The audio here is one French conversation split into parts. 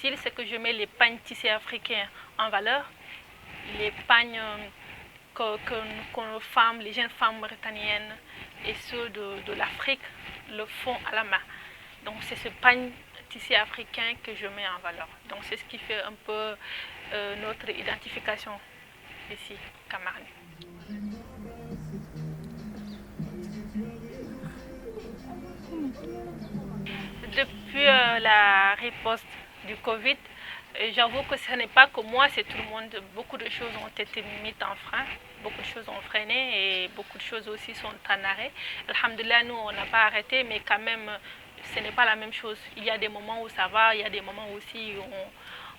style, c'est que je mets les pagnes tissées africains en valeur, les pagnes que nos femmes, les jeunes femmes mauritaniennes et ceux de l'Afrique le font à la main. Donc c'est ce pagne tissé africain que je mets en valeur. Donc c'est ce qui fait un peu notre identification ici, Camargue. Depuis la riposte du Covid, j'avoue que ce n'est pas que moi, c'est tout le monde. Beaucoup de choses ont été mises en frein, beaucoup de choses ont freiné et beaucoup de choses aussi sont en arrêt. Alhamdulillah, nous, on n'a pas arrêté, mais quand même, ce n'est pas la même chose. Il y a des moments où ça va, il y a des moments aussi où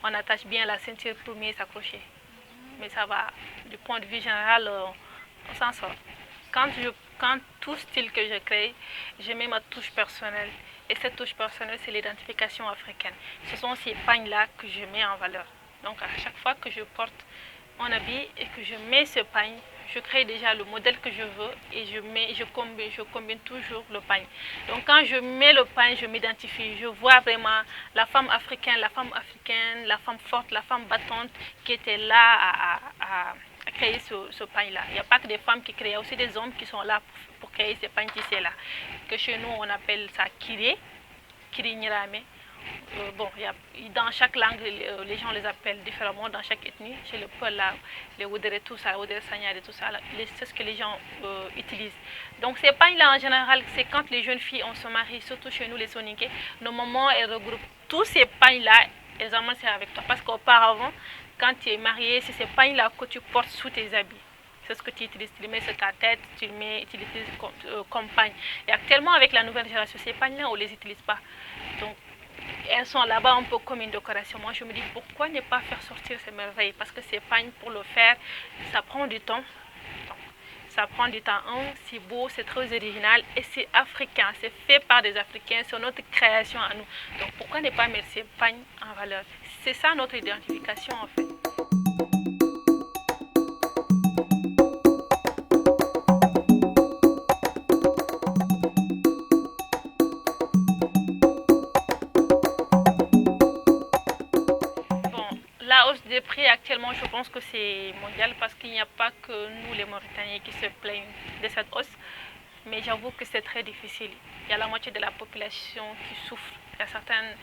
on attache bien la ceinture pour mieux s'accrocher. Mais ça va, du point de vue général, on s'en sort. Quand tout style que je crée, je mets ma touche personnelle. Et cette touche personnelle, c'est l'identification africaine. Ce sont ces pagnes-là que je mets en valeur. Donc à chaque fois que je porte mon habit et que je mets ce pagne, je crée déjà le modèle que je veux et je combine toujours le pagne. Donc quand je mets le pagne, je m'identifie. Je vois vraiment la femme africaine, la femme forte, la femme battante qui était là à créer ce pagne-là. Il n'y a pas que des femmes qui créent, il y a aussi des hommes qui sont là pour créer ces pagnes tissés-là. Que chez nous, on appelle ça kiré, kiri nirame. Bon, dans chaque langue, les gens les appellent différemment, dans chaque ethnie. Chez le Peul, là, les Oudéré, tout ça, Oudéré Sanyar et tout ça, c'est ce que les gens utilisent. Donc ces pagnes-là, en général, c'est quand les jeunes filles, on se marie, surtout chez nous, les Soninké, nos mamans, elles regroupent tous ces pagnes-là, elles amènent ça avec toi. Parce qu'auparavant, quand tu es marié, c'est ces pagnes-là que tu portes sous tes habits. C'est ce que tu utilises, tu les mets sur ta tête, tu l'utilises comme pagne. Et actuellement, avec la nouvelle génération, ces pagnes-là, on ne les utilise pas. Donc, elles sont là-bas un peu comme une décoration. Moi, je me dis, pourquoi ne pas faire sortir ces merveilles? Parce que ces pagnes, pour le faire, ça prend du temps. Ça prend du temps. C'est beau, c'est très original et c'est africain. C'est fait par des Africains, c'est notre création à nous. Donc, pourquoi ne pas mettre ces pagnes en valeur? C'est ça notre identification, en fait. La hausse des prix actuellement, je pense que c'est mondial parce qu'il n'y a pas que nous les Mauritaniens qui se plaignent de cette hausse. Mais j'avoue que c'est très difficile. Il y a la moitié de la population qui souffre. Il y a certaines,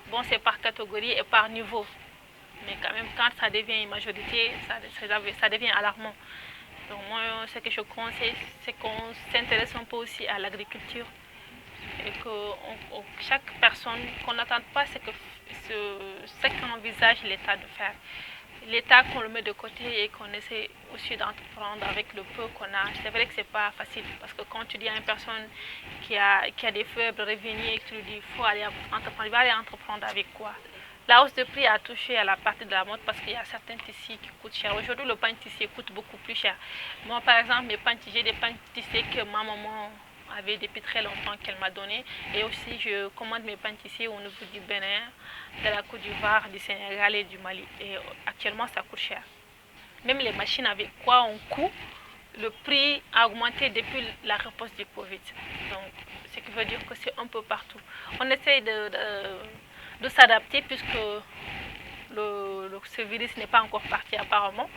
bon c'est par catégorie et par niveau. Mais quand même quand ça devient une majorité, ça devient alarmant. Donc moi ce que je conseille, c'est qu'on s'intéresse un peu aussi à l'agriculture. Et que chaque personne, qu'on n'attende pas ce qu'envisage l'État de faire. L'État qu'on le met de côté et qu'on essaie aussi d'entreprendre avec le peu qu'on a. C'est vrai que ce n'est pas facile parce que quand tu dis à une personne qui a des faibles revenus et que tu lui dis il faut aller entreprendre, il va aller entreprendre avec quoi? La hausse de prix a touché à la partie de la mode parce qu'il y a certains tissus qui coûtent cher. Aujourd'hui, le pain tissé coûte beaucoup plus cher. Moi, par exemple, j'ai des pains tissés que ma maman avait depuis très longtemps qu'elle m'a donné. Et aussi, je commande mes pains tissés au niveau du Bénin, de la Côte d'Ivoire, du Sénégal et du Mali. Et actuellement, ça coûte cher. Même les machines avec quoi on coud, le prix a augmenté depuis la riposte du Covid. Donc, ce qui veut dire que c'est un peu partout. On essaye de s'adapter puisque ce virus n'est pas encore parti apparemment.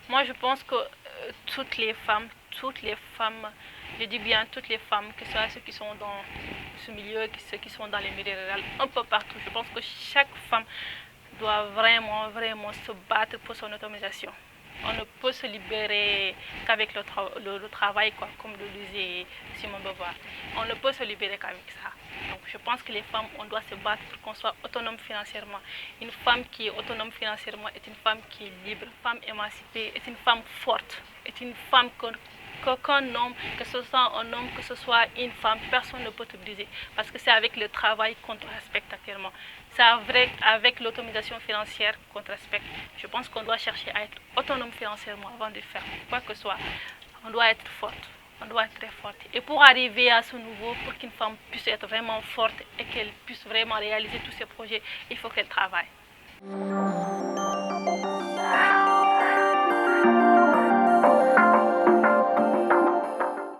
Moi, je pense que toutes les femmes, je dis bien toutes les femmes, que ce soit ceux qui sont dans ce milieu, ceux qui sont dans les milieux ruraux, un peu partout, je pense que chaque femme doit vraiment, vraiment se battre pour son autonomisation. On ne peut se libérer qu'avec le travail, quoi, comme le disait Simone de Beauvoir. On ne peut se libérer qu'avec ça. Donc je pense que les femmes, on doit se battre pour qu'on soit autonome financièrement. Une femme qui est autonome financièrement est une femme qui est libre, une femme émancipée, est une femme forte, est une femme qu'aucun homme, que ce soit un homme, que ce soit une femme, personne ne peut te briser. Parce que c'est avec le travail qu'on te respecte actuellement. C'est avec l'autonomisation financière qu'on te respecte. Je pense qu'on doit chercher à être autonome financièrement avant de faire quoi que ce soit. On doit être forte. On doit être très forte. Et pour arriver à ce niveau, pour qu'une femme puisse être vraiment forte et qu'elle puisse vraiment réaliser tous ses projets, il faut qu'elle travaille.